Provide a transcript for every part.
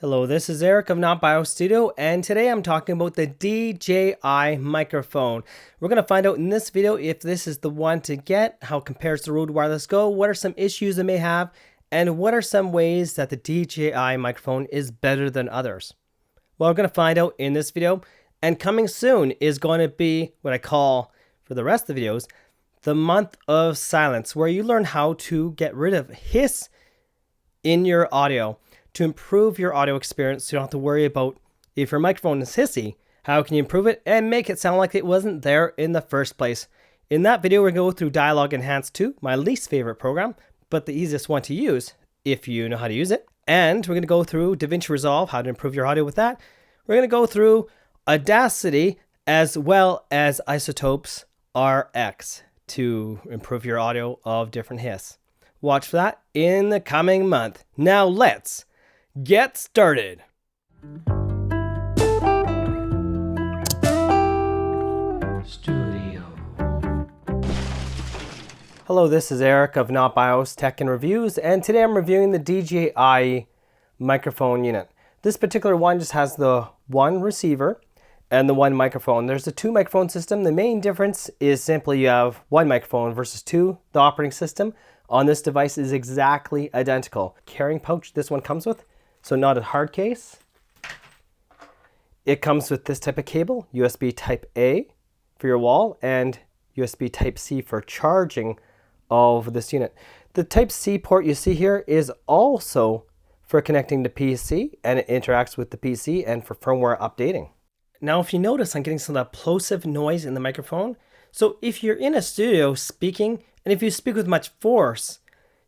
Hello, this is Eric of Not Bio Studio, and today I'm talking about the DJI microphone. We're going to find out in this video if this is the one to get, how it compares to Rode Wireless Go, what are some issues it may have, and what are some ways that the DJI microphone is better than others. Well, we're going to find out in this video, and coming soon is going to be what I call, for the rest of the videos, the month of silence, where you learn how to get rid of hiss in your audio. To improve your audio experience, so you don't have to worry about if your microphone is hissy, how can you improve it and make it sound like it wasn't there in the first place. In that video, we're going to go through Dialog Enhance 2, my least favorite program, but the easiest one to use if you know how to use it. And we're going to go through DaVinci Resolve, how to improve your audio with that. We're going to go through Audacity as well as Isotopes RX to improve your audio of different hiss. Watch for that in the coming month. Now let's get started. Studio. Hello, this is Eric of Not Bios Tech and Reviews, and today I'm reviewing the DJI microphone unit. This particular one just has the one receiver and the one microphone. There's a two microphone system. The main difference is simply you have one microphone versus two. The operating system on this device is exactly identical. Carrying pouch this one comes with, so not a hard case. It comes with this type of cable, USB Type A for your wall and USB Type C for charging of this unit. The Type C port you see here is also for connecting to PC, and it interacts with the PC and for firmware updating. Now, if you notice, I'm getting some plosive noise in the microphone. So if you're in a studio speaking, and if you speak with much force,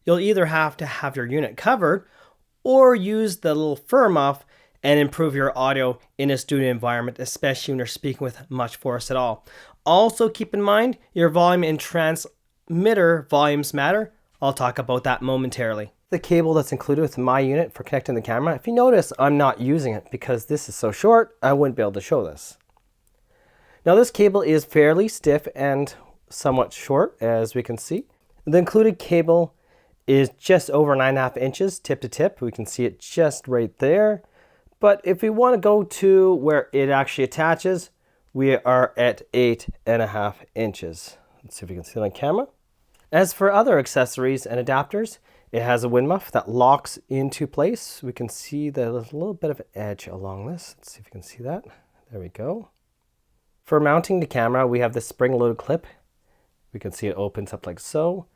you'll either have to have your unit covered or use the little fur muff and improve your audio in a studio environment, especially when you're speaking with much force at all. Also keep in mind your volume and transmitter volumes matter. I'll talk about that momentarily. The cable that's included with my unit for connecting the camera, if you notice, I'm not using it because this is so short, I wouldn't be able to show this. Now this cable is fairly stiff and somewhat short, as we can see. The included cable is just over 9.5 inches tip to tip. We can see it just right there. But if we want to go to where it actually attaches, we are at 8.5 inches. Let's see if we can see it on camera. As for other accessories and adapters, it has a wind muff that locks into place. We can see that there's a little bit of an edge along this. Let's see if you can see that. There we go. For mounting the camera, we have this spring-loaded clip. We can see it opens up like so,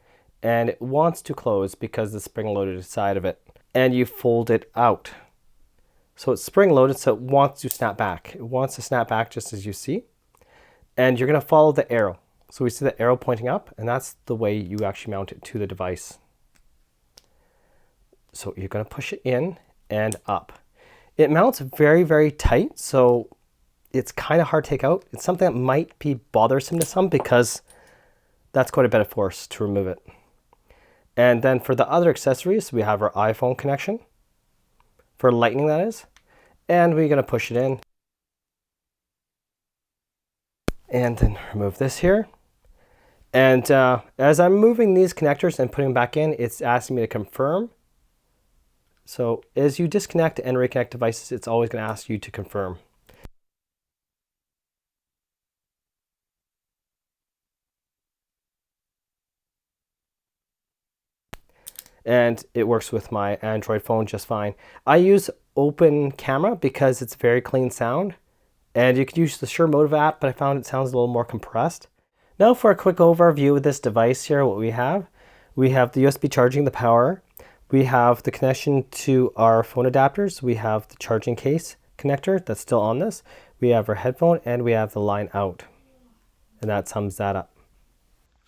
and it wants to close because the spring-loaded side of it, and you fold it out. So it's spring-loaded, so it wants to snap back. It wants to snap back just as you see, and you're going to follow the arrow. So we see the arrow pointing up, and that's the way you actually mount it to the device. So you're going to push it in and up. It mounts very, very tight, so it's kind of hard to take out. It's something that might be bothersome to some because that's quite a bit of force to remove it. And then for the other accessories, we have our iPhone connection, for lightning that is, and we're going to push it in. And then remove this here. And as I'm moving these connectors and putting them back in, it's asking me to confirm. So as you disconnect and reconnect devices, it's always going to ask you to confirm. And it works with my Android phone just fine. I use Open Camera because it's very clean sound, and you could use the Shure Motive app, but I found it sounds a little more compressed. Now for a quick overview of this device here, what we have the USB charging the power, we have the connection to our phone adapters, we have the charging case connector that's still on this, we have our headphone, and we have the line out, and that sums that up.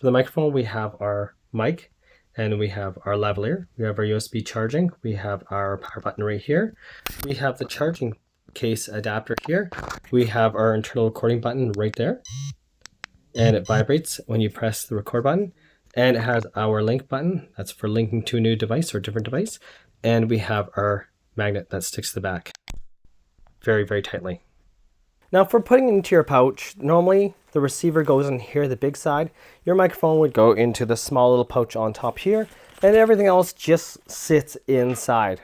For the microphone, we have our mic, and we have our lavalier, we have our USB charging, we have our power button right here, we have the charging case adapter here, we have our internal recording button right there, and it vibrates when you press the record button, and it has our link button, that's for linking to a new device or a different device, and we have our magnet that sticks to the back very, very tightly. Now for putting it into your pouch, normally the receiver goes in here, the big side. Your microphone would go into the small little pouch on top here, and everything else just sits inside.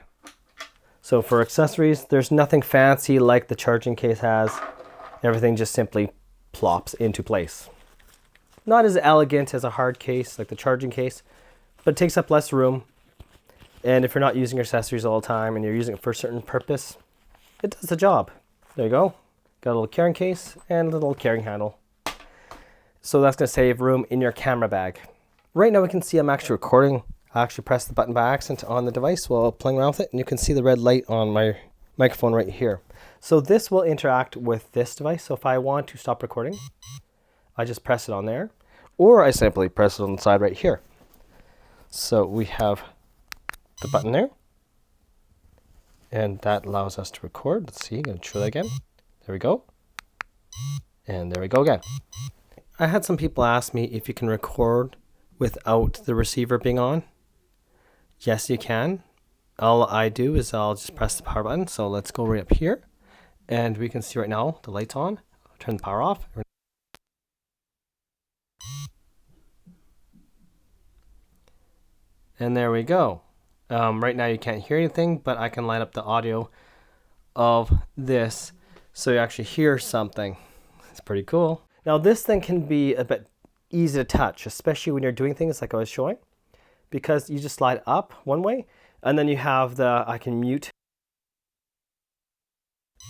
So for accessories, there's nothing fancy like the charging case has. Everything just simply plops into place. Not as elegant as a hard case like the charging case, but it takes up less room. And if you're not using your accessories all the time and you're using it for a certain purpose, it does the job. There you go. Got a little carrying case and a little carrying handle. So that's going to save room in your camera bag. Right now we can see I'm actually recording. I actually pressed the button by accident on the device while playing around with it, and you can see the red light on my microphone right here. So this will interact with this device. So if I want to stop recording, I just press it on there, or I simply press it on the side right here. So we have the button there, and that allows us to record. Let's see, I'm going to try that again. There we go. And there we go again. I had some people ask me if you can record without the receiver being on. Yes, you can. All I do is I'll just press the power button. So let's go right up here, and we can see right now the light's on. I'll turn the power off. And there we go. Right now you can't hear anything, but I can light up the audio of this so you actually hear something. It's pretty cool. Now this thing can be a bit easy to touch, especially when you're doing things like I was showing, because you just slide up one way, and then you have the, I can mute.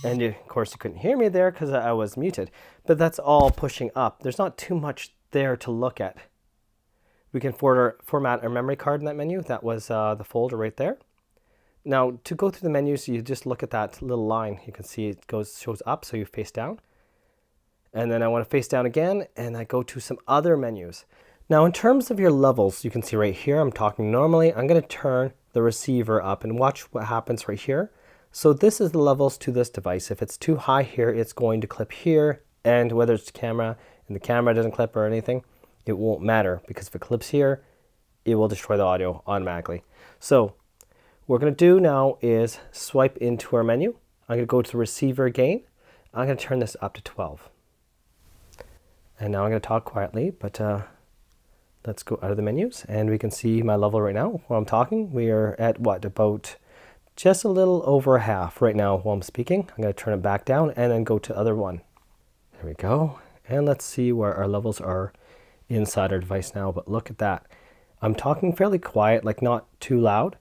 And you, of course you couldn't hear me there because I was muted, but that's all pushing up. There's not too much there to look at. We can format our memory card in that menu. That was the folder right there. Now to go through the menus, you just look at that little line. You can see it shows up, so you face down. And then I want to face down again, and I go to some other menus. Now in terms of your levels, you can see right here, I'm talking normally. I'm going to turn the receiver up and watch what happens right here. So this is the levels to this device. If it's too high here, it's going to clip here, and whether it's camera and the camera doesn't clip or anything, it won't matter, because if it clips here, it will destroy the audio automatically. So what we're going to do now is swipe into our menu. I'm going to go to the receiver gain. I'm going to turn this up to 12. And now I'm going to talk quietly, but let's go out of the menus, and we can see my level right now while I'm talking. We are at what, about just a little over half right now while I'm speaking. I'm going to turn it back down and then go to other one. There we go. And let's see where our levels are inside our device now, but look at that. I'm talking fairly quiet, like not too loud.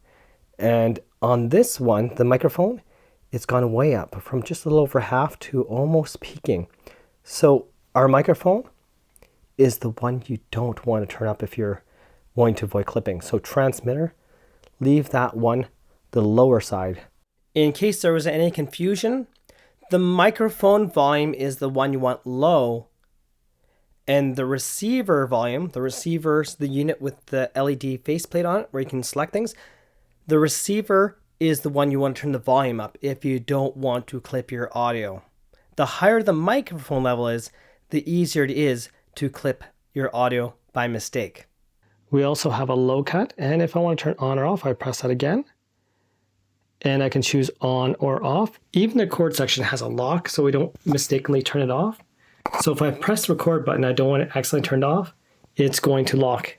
And on this one, the microphone, it's gone way up from just a little over half to almost peaking. So our microphone is the one you don't want to turn up if you're wanting to avoid clipping. So transmitter, leave that one the lower side. In case there was any confusion, the microphone volume is the one you want low, and the receiver volume, the receiver's the unit with the LED faceplate on it where you can select things. The receiver is the one you want to turn the volume up if you don't want to clip your audio. The higher the microphone level is, the easier it is to clip your audio by mistake. We also have a low cut, and if I want to turn on or off, I press that again. And I can choose on or off. Even the record section has a lock, so we don't mistakenly turn it off. So if I press the record button, I don't want it accidentally turned off, it's going to lock.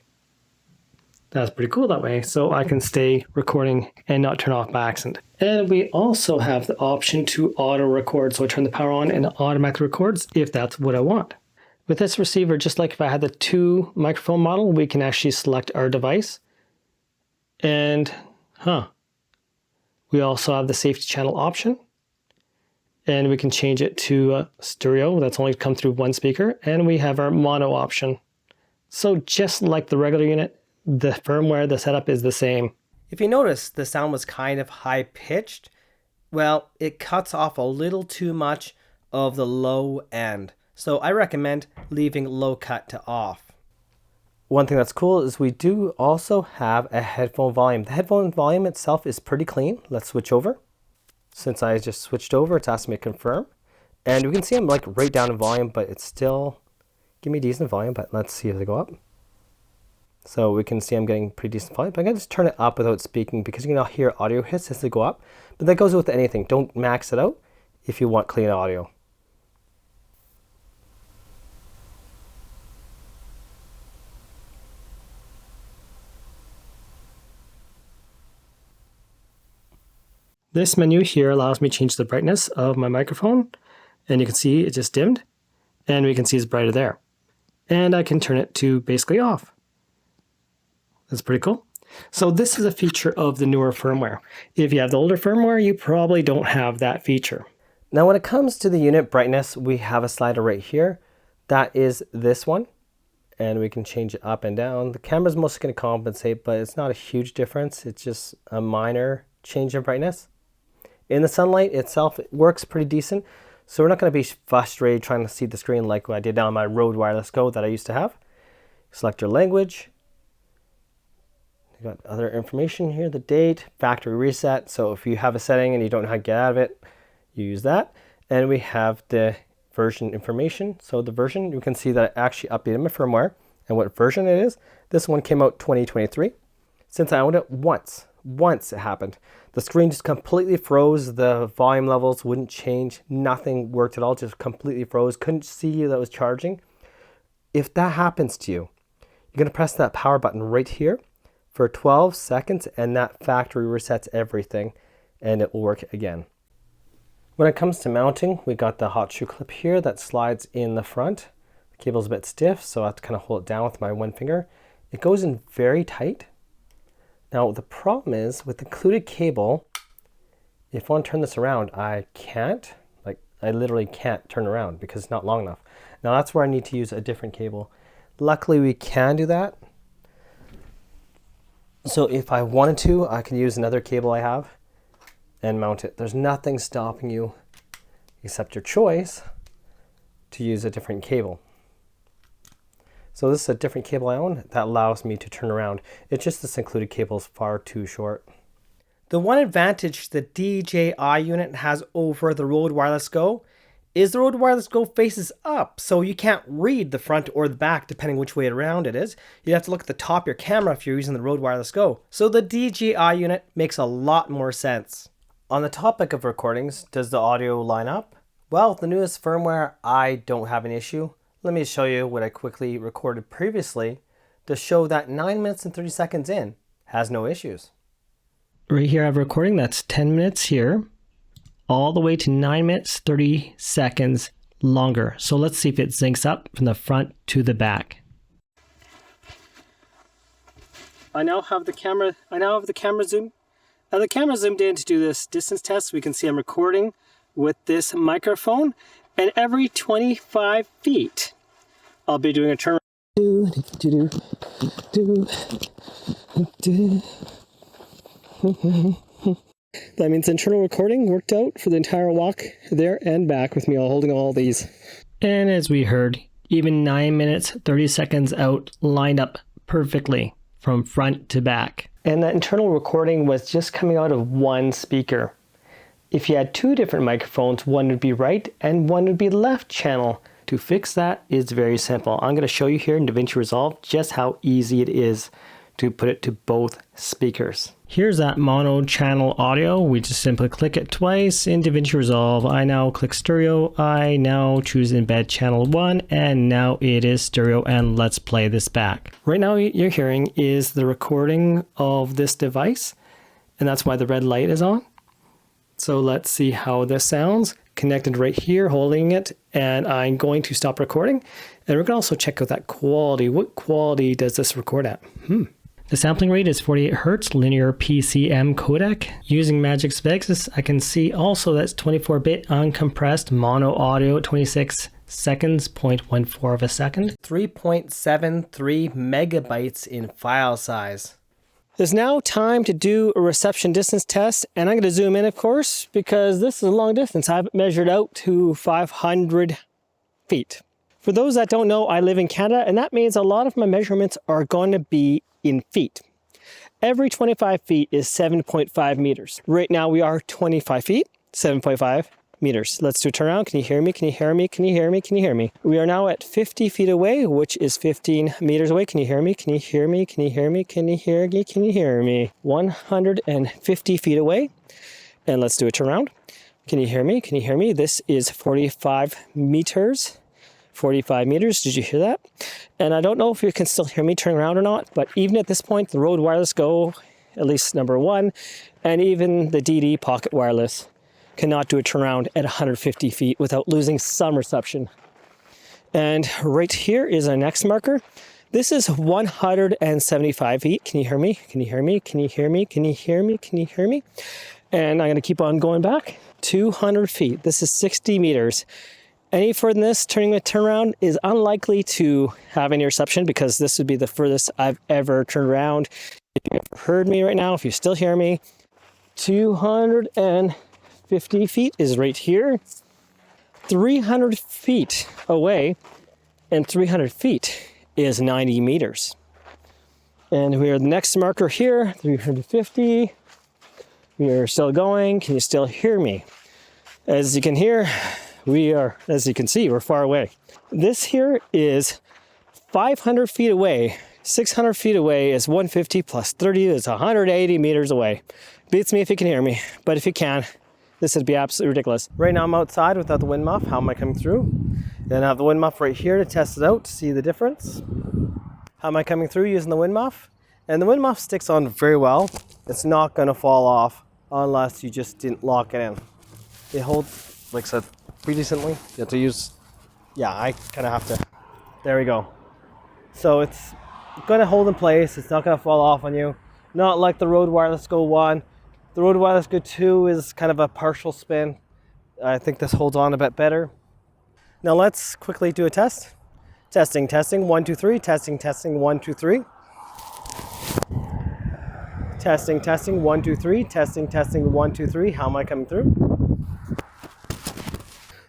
That's pretty cool that way. So I can stay recording and not turn off by accident. And we also have the option to auto record. So I turn the power on and it automatically records if that's what I want. With this receiver, just like if I had the 2 microphone model, we can actually select our device. And, we also have the safety channel option. And we can change it to stereo. That's only come through one speaker. And we have our mono option. So just like the regular unit, the firmware, the setup is the same. If you notice, the sound was kind of high pitched. Well, it cuts off a little too much of the low end. So I recommend leaving low cut to off. One thing that's cool is we do also have a headphone volume. The headphone volume itself is pretty clean. Let's switch over. Since I just switched over, it's asking me to confirm. And we can see I'm like right down in volume, but it's still give me decent volume, but let's see if they go up. So we can see I'm getting pretty decent volume, but I'm gonna just turn it up without speaking because you can hear audio hits as they go up. But that goes with anything. Don't max it out if you want clean audio. This menu here allows me to change the brightness of my microphone, and you can see it just dimmed, and we can see it's brighter there. And I can turn it to basically off. That's pretty cool. So this is a feature of the newer firmware. If you have the older firmware, you probably don't have that feature. Now when it comes to the unit brightness, we have a slider right here. That is this one, and we can change it up and down. The camera's mostly going to compensate, but it's not a huge difference. It's just a minor change in brightness. In the sunlight itself, it works pretty decent. So we're not going to be frustrated trying to see the screen like I did on my RØDE Wireless Go that I used to have. Select your language. You got other information here, the date, factory reset. So if you have a setting and you don't know how to get out of it, you use that. And we have the version information. So the version, you can see that I actually updated my firmware and what version it is. This one came out 2023. Since I owned it once it happened. The screen just completely froze. The volume levels wouldn't change. Nothing worked at all, just completely froze. Couldn't see that it was charging. If that happens to you, you're gonna press that power button right here for 12 seconds and that factory resets everything and it will work again. When it comes to mounting, we got the hot shoe clip here that slides in the front. The cable's a bit stiff, so I have to kind of hold it down with my one finger. It goes in very tight. Now the problem is with the included cable, if I want to turn this around, I can't. Like I literally can't turn around because it's not long enough. Now that's where I need to use a different cable. Luckily we can do that. So if I wanted to, I can use another cable I have and mount it. There's nothing stopping you except your choice to use a different cable. So this is a different cable I own that allows me to turn around. It's just this included cable is far too short. The one advantage the DJI unit has over the RØDE Wireless Go is the RØDE Wireless Go faces up, so you can't read the front or the back depending which way around it is. You have to look at the top of your camera if you're using the RØDE Wireless Go. So the DJI unit makes a lot more sense. On the topic of recordings, does the audio line up? Well, the newest firmware, I don't have an issue. Let me show you what I quickly recorded previously to show that 9 minutes and 30 seconds in has no issues. Right here I have a recording that's 10 minutes here, all the way to 9 minutes 30 seconds longer. So let's see if it syncs up from the front to the back. I now have the camera zoomed. Now the camera zoomed in to do this distance test. We can see I'm recording with this microphone, and every 25 feet, I'll be doing a turn. That means internal recording worked out for the entire walk there and back with me all holding all these. And as we heard, even 9 minutes, 30 seconds out lined up perfectly from front to back. And that internal recording was just coming out of one speaker. If you had two different microphones, one would be right and one would be left channel. To fix that is very simple. I'm going to show you here in DaVinci Resolve just how easy it is to put it to both speakers. Here's that mono channel audio. We just simply click it twice in DaVinci Resolve. I now click stereo. I now choose embed channel 1 and now it is stereo, and let's play this back. Right now what you're hearing is the recording of this device, and that's why the red light is on. So let's see how this sounds. Connected right here, holding it, and I'm going to stop recording. And we're going to also check out that quality. What quality does this record at? The sampling rate is 48 Hertz linear PCM codec. Using Magic Specs, I can see also that's 24-bit uncompressed mono audio at 26 seconds, 0.14 of a second. 3.73 megabytes in file size. It's now time to do a reception distance test, and I'm going to zoom in, of course, because this is a long distance. I've measured out to 500 feet. For those that don't know, I live in Canada, and that means a lot of my measurements are going to be in feet. Every 25 feet is 7.5 meters. Right now we are 25 feet, 7.5 meters. Let's do a turnaround. Can you hear me? Can you hear me? Can you hear me? Can you hear me? We are now at 50 feet away, which is 15 meters away. Can you hear me? Can you hear me? Can you hear me? Can you hear me? Can you hear me? 150 feet away. And let's do a turnaround. Can you hear me? Can you hear me? This is 45 meters. 45 meters. Did you hear that? And I don't know if you can still hear me turning around or not, but even at this point, the RØDE Wireless Go at least number one, and even the DD Pocket Wireless cannot do a turnaround at 150 feet without losing some reception. And right here is our next marker. This is 175 feet. Can you hear me? Can you hear me? Can you hear me? Can you hear me? Can you hear me? And I'm going to keep on going back. 200 feet. This is 60 meters. Any further than this, turning a turnaround is unlikely to have any reception because this would be the furthest I've ever turned around. If you ever heard me right now, if you still hear me, 250 feet is right here. 300 feet away, and 300 feet is 90 meters. And we are the next marker here, 350. We are still going. Can you still hear me? As you can hear, as you can see, we're far away. This here is 500 feet away. 600 feet away is 150 plus 30 is 180 meters away. Beats me if you can hear me, but if you can, this would be absolutely ridiculous. Right now I'm outside without the wind muff. How am I coming through? Then I have the wind muff right here to test it out to see the difference. How am I coming through using the wind muff? And the wind muff sticks on very well. It's not going to fall off unless you just didn't lock it in. It holds, like I said, pretty decently. You have to use, yeah, I kind of have to. There we go. So it's going to hold in place. It's not going to fall off on you. Not like the RØDE Wireless Go 1. The RØDE Wireless Go 2 is kind of a partial spin. I think this holds on a bit better. Now let's quickly do a test. Testing, 1, 2, 3. Testing, 1, 2, 3. Testing, 1, 2, 3. Testing, 1, 2, 3. How am I coming through?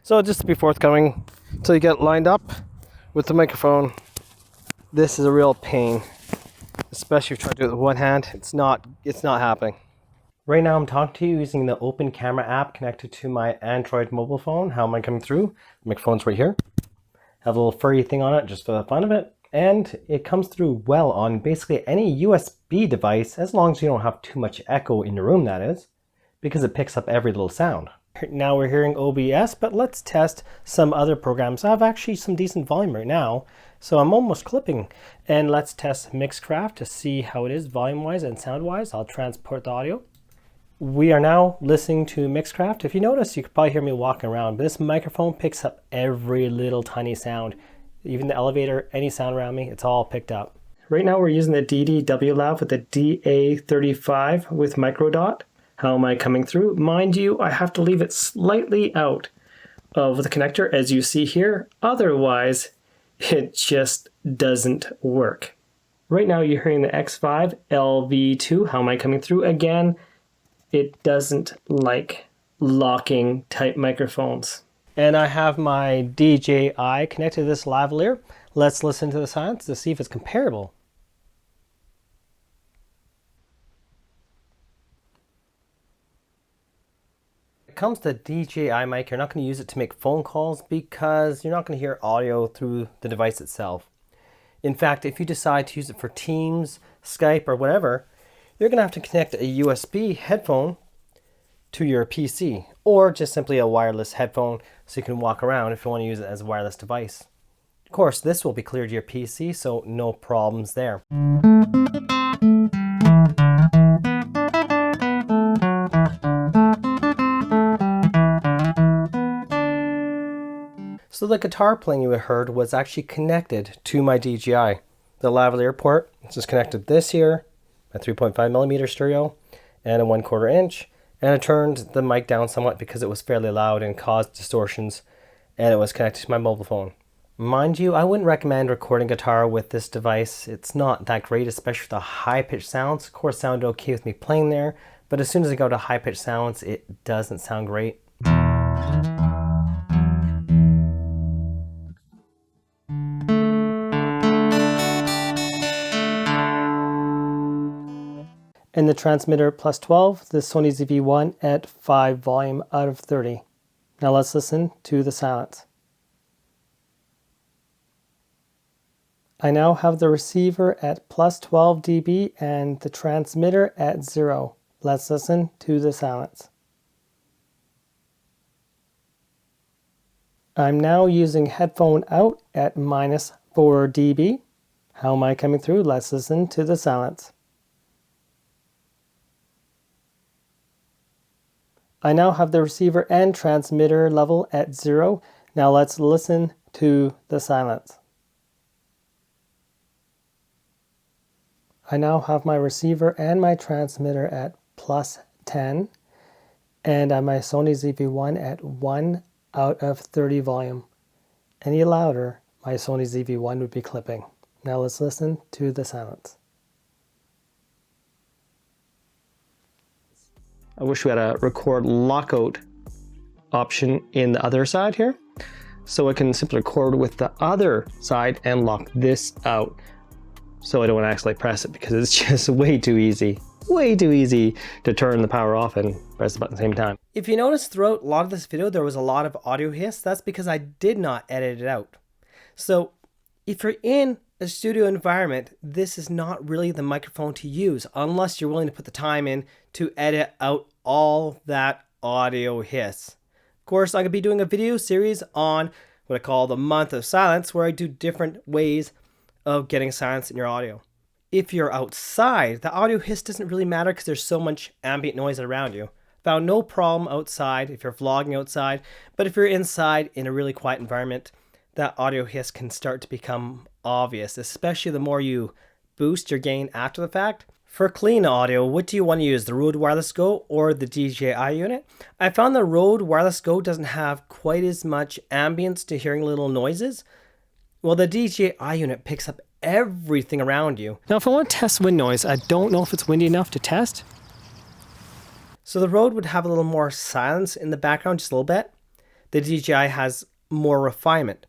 So just to be forthcoming, until you get lined up with the microphone, this is a real pain, especially if you try to do it with one hand. It's not happening. Right now I'm talking to you using the Open Camera app connected to my Android mobile phone. How am I coming through? The microphone's right here. Have a little furry thing on it just for the fun of it. And it comes through well on basically any USB device, as long as you don't have too much echo in your room, that is, because it picks up every little sound. Now we're hearing OBS, but let's test some other programs. I have actually some decent volume right now, so I'm almost clipping. And let's test Mixcraft to see how it is volume-wise and sound-wise. I'll transport the audio. We are now listening to Mixcraft. If you notice, you could probably hear me walking around, but this microphone picks up every little tiny sound. Even the elevator, any sound around me, it's all picked up. Right now we're using the DD Lav with the DA35 with microdot. How am I coming through? Mind you, I have to leave it slightly out of the connector as you see here. Otherwise, it just doesn't work. Right now you're hearing the X5 LV2. How am I coming through? Again, it doesn't like locking type microphones. And I have my DJI connected to this lavalier. Let's listen to the sounds to see if it's comparable. When it comes to DJI Mic, you're not going to use it to make phone calls because you're not going to hear audio through the device itself. In fact, if you decide to use it for Teams, Skype, or whatever, you're going to have to connect a USB headphone to your PC, or just simply a wireless headphone so you can walk around if you want to use it as a wireless device. Of course, this will be cleared to your PC, so no problems there. So the guitar playing you heard was actually connected to my DJI. The lavalier port, it's just connected this here, a 3.5mm stereo, and a 1/4 inch. And I turned the mic down somewhat because it was fairly loud and caused distortions, and it was connected to my mobile phone. Mind you, I wouldn't recommend recording guitar with this device. It's not that great, especially with the high-pitched sounds. Of course, it sounded okay with me playing there, but as soon as I go to high-pitched sounds, it doesn't sound great. And the transmitter plus 12, the Sony ZV-1 at 5 volume out of 30. Now let's listen to the silence. I now have the receiver at plus 12 dB and the transmitter at 0. Let's listen to the silence. I'm now using headphone out at minus 4 dB. How am I coming through? Let's listen to the silence. I now have the receiver and transmitter level at 0. Now let's listen to the silence. I now have my receiver and my transmitter at +10, and my Sony ZV-1 at 1 out of 30 volume. Any louder, my Sony ZV-1 would be clipping. Now let's listen to the silence. I wish we had a record lockout option in the other side here, so I can simply record with the other side and lock this out. So I don't want to actually press it because it's just way too easy to turn the power off and press the button at the same time. If you notice throughout a lot of this video, there was a lot of audio hiss. That's because I did not edit it out. So if you're in a studio environment, this is not really the microphone to use unless you're willing to put the time in to edit out all that audio hiss. Of course, I'm going to be doing a video series on what I call the month of silence, where I do different ways of getting silence in your audio. If you're outside, the audio hiss doesn't really matter because there's so much ambient noise around you. Found no problem outside if you're vlogging outside, but if you're inside in a really quiet environment, that audio hiss can start to become obvious, especially the more you boost your gain after the fact. For clean audio, what do you want to use, the Rode Wireless Go or the DJI unit? I found the Rode Wireless Go doesn't have quite as much ambience to hearing little noises. Well, the DJI unit picks up everything around you. Now, if I want to test wind noise, I don't know if it's windy enough to test. So the Rode would have a little more silence in the background, just a little bit. The DJI has more refinement.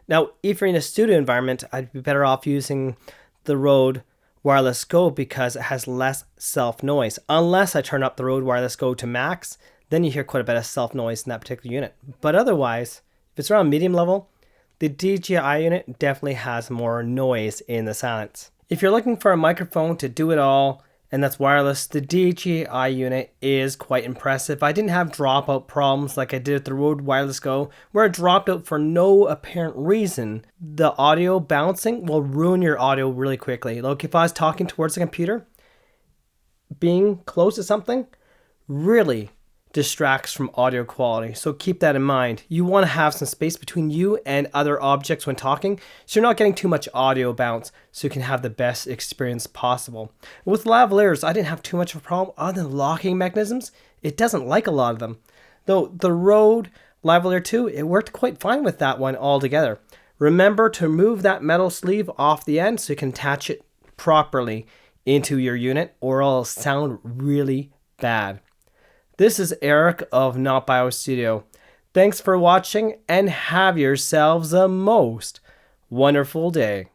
Now, if you're in a studio environment, I'd be better off using the Rode Wireless Go because it has less self noise. Unless I turn up the Rode Wireless Go to max, then you hear quite a bit of self noise in that particular unit. But otherwise, if it's around medium level, the DJI unit definitely has more noise in the silence. If you're looking for a microphone to do it all, and that's wireless, the DJI unit is quite impressive. I didn't have dropout problems like I did with the Rode Wireless Go, where it dropped out for no apparent reason. The audio bouncing will ruin your audio really quickly. Like if I was talking towards the computer, being close to something really distracts from audio quality. So keep that in mind. You want to have some space between you and other objects when talking, so you're not getting too much audio bounce, so you can have the best experience possible. With lavaliers, I didn't have too much of a problem other than locking mechanisms. It doesn't like a lot of them. Though the RØDE Lavalier II, it worked quite fine with that one altogether. Remember to remove that metal sleeve off the end so you can attach it properly into your unit, or it'll sound really bad. This is Eric of Not BIOS Studio. Thanks for watching and have yourselves a most wonderful day.